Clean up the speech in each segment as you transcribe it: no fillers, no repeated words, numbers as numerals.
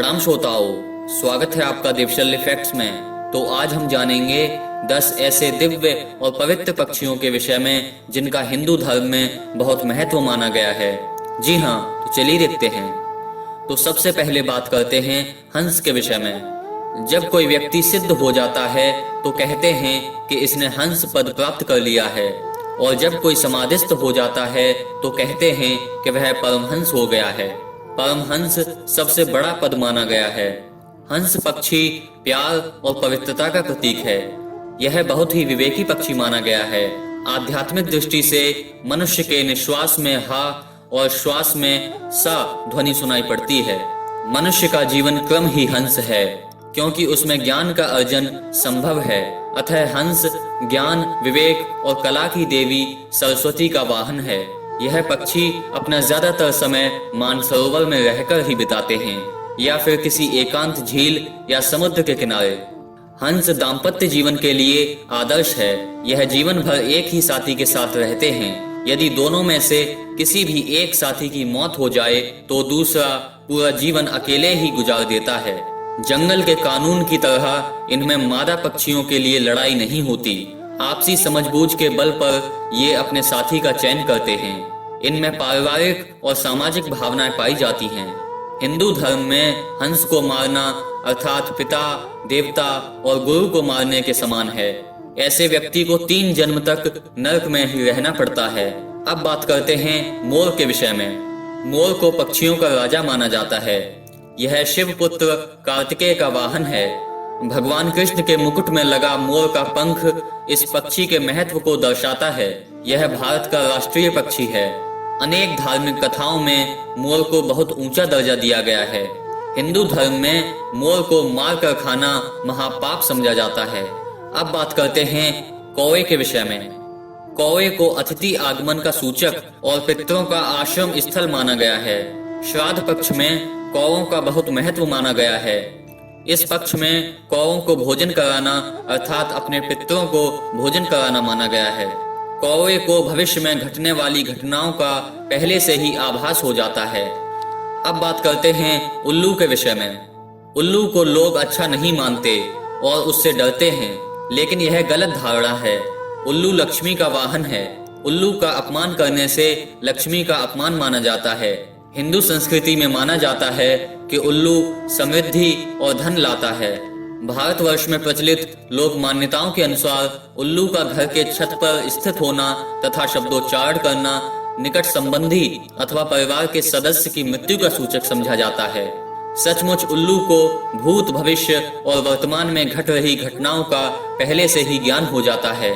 प्रणाम श्रोताओं, स्वागत है आपका दिवशल्य फैक्ट्स में। तो आज हम जानेंगे 10 ऐसे दिव्य और पवित्र पक्षियों के विषय में जिनका हिंदू धर्म में बहुत महत्व माना गया है। जी हाँ, तो चलिए देखते हैं। तो सबसे पहले बात करते हैं हंस के विषय में। जब कोई व्यक्ति सिद्ध हो जाता है तो कहते हैं कि इसने हंस पद प्राप्त कर लिया है, और जब कोई समाधिस्थ हो जाता है तो कहते हैं कि वह परमहंस हो गया है। परमहंस सबसे बड़ा पद माना गया है। हंस पक्षी प्यार और पवित्रता का प्रतीक है। यह बहुत ही विवेकी पक्षी माना गया है। आध्यात्मिक दृष्टि से मनुष्य के निश्वास में हा और श्वास में सा ध्वनि सुनाई पड़ती है। मनुष्य का जीवन क्रम ही हंस है, क्योंकि उसमें ज्ञान का अर्जन संभव है। अतः हंस ज्ञान, विवेक और कला की देवी सरस्वती का वाहन है। यह पक्षी अपना ज्यादातर समय मानसरोवर में रहकर ही बिताते हैं, या फिर किसी एकांत झील या समुद्र के किनारे। हंस दाम्पत्य जीवन के लिए आदर्श है। यह जीवन भर एक ही साथी के साथ रहते हैं। यदि दोनों में से किसी भी एक साथी की मौत हो जाए तो दूसरा पूरा जीवन अकेले ही गुजार देता है। जंगल के कानून की तरह इनमें मादा पक्षियों के लिए लड़ाई नहीं होती। आपसी समझबूझ के बल पर ये अपने साथी का चयन करते हैं। इनमें पारिवारिक और सामाजिक भावनाएं पाई जाती हैं। हिंदू धर्म में हंस को मारना अर्थात पिता, देवता और गुरु को मारने के समान है। ऐसे व्यक्ति को 3 जन्म तक नरक में ही रहना पड़ता है। अब बात करते हैं मोर के विषय में। मोर को पक्षियों का राजा माना जाता है। यह शिव पुत्र कार्तिकेय का वाहन है। भगवान कृष्ण के मुकुट में लगा मोर का पंख इस पक्षी के महत्व को दर्शाता है। यह भारत का राष्ट्रीय पक्षी है। अनेक धार्मिक कथाओं में मोर को बहुत ऊंचा दर्जा दिया गया है। हिंदू धर्म में मोर को मार कर खाना महापाप समझा जाता है। अब बात करते हैं कौवे के विषय में। कौवे को अतिथि आगमन का सूचक और पितरों का आश्रम स्थल माना गया है। श्राद्ध पक्ष में कौवों का बहुत महत्व माना गया है। इस पक्ष में कौवों को भोजन कराना अर्थात अपने पितरों को भोजन कराना माना गया है। कौवे को भविष्य में घटने वाली घटनाओं का पहले से ही आभास हो जाता है। अब बात करते हैं उल्लू के विषय में। उल्लू को लोग अच्छा नहीं मानते और उससे डरते हैं, लेकिन यह गलत धारणा है। उल्लू लक्ष्मी का वाहन है। उल्लू का अपमान करने से लक्ष्मी का अपमान माना जाता है। हिंदू संस्कृति में माना जाता है कि उल्लू समृद्धि और धन लाता है। भारतवर्ष में प्रचलित लोक मान्यताओं के अनुसार उल्लू का घर के छत पर स्थित होना तथा शब्दोच्चारण करना निकट संबंधी अथवा परिवार के सदस्य की मृत्यु का सूचक समझा जाता है। सचमुच उल्लू को भूत, भविष्य और वर्तमान में घट रही घटनाओं का पहले से ही ज्ञान हो जाता है।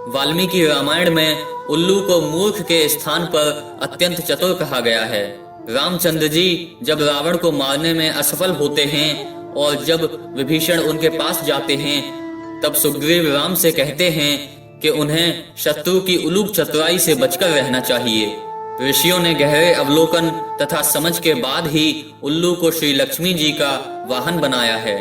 वाल्मीकि रामायण में उल्लू को मूर्ख के स्थान पर अत्यंत चतुर कहा गया है। रामचंद्र जी जब रावण को मारने में असफल होते हैं और जब विभीषण उनके पास जाते हैं, तब सुग्रीव राम से कहते हैं कि उन्हें शत्रु की उलूक चतुराई से बचकर रहना चाहिए। ऋषियों ने गहरे अवलोकन तथा समझ के बाद ही उल्लू को श्री लक्ष्मी जी का वाहन बनाया है।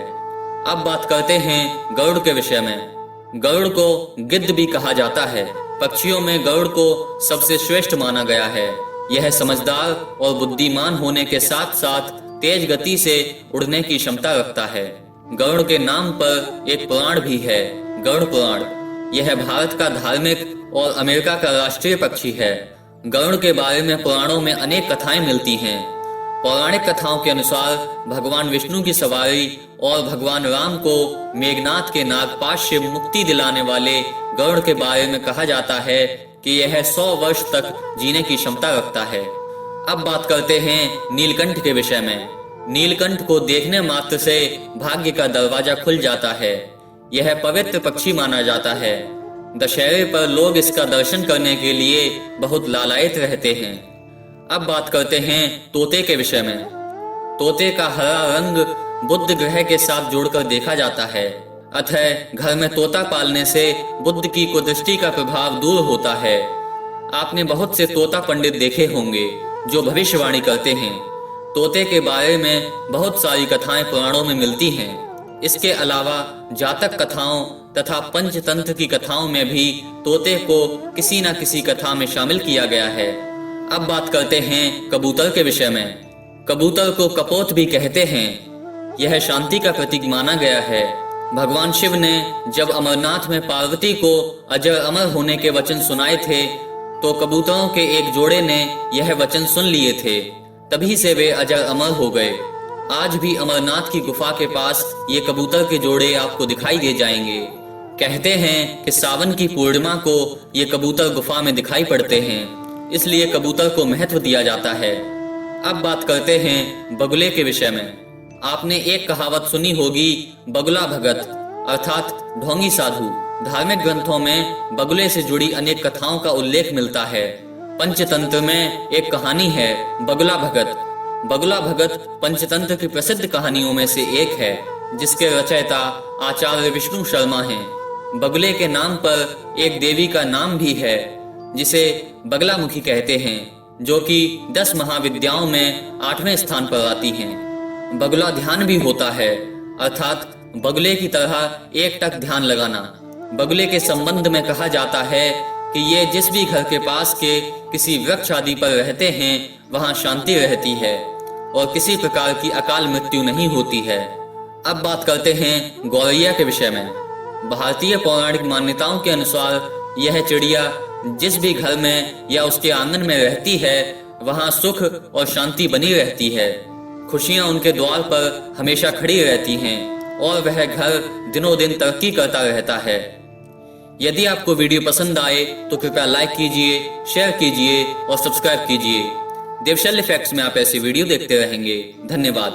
अब बात करते हैं गरुड़ के विषय में। गरुड़ को गिद्ध भी कहा जाता है। पक्षियों में गरुड़ को सबसे श्रेष्ठ माना गया है। यह समझदार और बुद्धिमान होने के साथ साथ तेज गति से उड़ने की क्षमता रखता है। गरुड़ के नाम पर एक पुराण भी है, गरुड़ पुराण। यह भारत का धार्मिक और अमेरिका का राष्ट्रीय पक्षी है। गरुड़ के बारे में पुराणों में अनेक कथाएं मिलती हैं। पौराणिक कथाओं के अनुसार भगवान विष्णु की सवारी और भगवान राम को मेघनाथ के नागपाश से मुक्ति दिलाने वाले गरुड़ के बारे में कहा जाता है कि यह 100 वर्ष तक जीने की क्षमता रखता है। अब बात करते हैं नीलकंठ के विषय में। नीलकंठ को देखने मात्र से भाग्य का दरवाजा खुल जाता है। यह पवित्र पक्षी माना जाता है। दशहरे पर लोग इसका दर्शन करने के लिए बहुत लालायित रहते हैं। अब बात करते हैं तोते के विषय में। तोते का हरा रंग बुध ग्रह के साथ जोड़कर देखा जाता है। अतः घर में तोता पालने से बुध की कुदृष्टि का प्रभाव दूर होता है। आपने बहुत से तोता पंडित देखे होंगे जो भविष्यवाणी करते हैं। तोते के बारे में बहुत सारी कथाएं पुराणों में मिलती हैं। इसके अलावा जातक कथाओं तथा पंचतंत्र की कथाओं में भी तोते को किसी न किसी कथा में शामिल किया गया है। अब बात करते हैं कबूतर के विषय में। कबूतर को कपोत भी कहते हैं। यह शांति का प्रतीक माना गया है। भगवान शिव ने जब अमरनाथ में पार्वती को अजर अमर होने के वचन सुनाए थे तो कबूतरों के एक जोड़े ने यह वचन सुन लिए थे। तभी से वे अजर अमर हो गए। आज भी अमरनाथ की गुफा के पास ये कबूतर के जोड़े आपको दिखाई दे जाएंगे। कहते हैं कि सावन की पूर्णिमा को ये कबूतर गुफा में दिखाई पड़ते हैं, इसलिए कबूतर को महत्व दिया जाता है। अब बात करते हैं बगुले के विषय में। आपने एक कहावत सुनी होगी, बगुला भगत अर्थात ढोंगी साधु। धार्मिक ग्रंथों में बगुले से जुड़ी अनेक कथाओं का उल्लेख मिलता है। पंचतंत्र में एक कहानी है बगुला भगत। बगुला भगत पंचतंत्र की प्रसिद्ध कहानियों में से एक है, जिसके रचयिता आचार्य विष्णु शर्मा हैं। बगुले के नाम पर एक देवी का नाम भी है, जिसे बगलामुखी कहते हैं, जो कि 10 महाविद्याओं में 8वें स्थान पर आती हैं। बगुला ध्यान भी होता है, अर्थात बगुले की तरह एक टक ध्यान लगाना। बगुले के संबंध में कहा जाता है कि ये जिस भी घर के पास के किसी वृक्ष आदि पर रहते हैं वहां शांति रहती है और किसी प्रकार की अकाल मृत्यु नहीं होती है। अब बात करते हैं गौरैया के विषय में। भारतीय पौराणिक मान्यताओं के अनुसार यह चिड़िया जिस भी घर में या उसके आंगन में रहती है वहां सुख और शांति बनी रहती है। खुशियां उनके द्वार पर हमेशा खड़ी रहती हैं और वह घर दिनों दिन तरक्की करता रहता है। यदि आपको वीडियो पसंद आए तो कृपया लाइक कीजिए, शेयर कीजिए और सब्सक्राइब कीजिए। देवशल्य फैक्ट्स में आप ऐसे वीडियो देखते रहेंगे। धन्यवाद।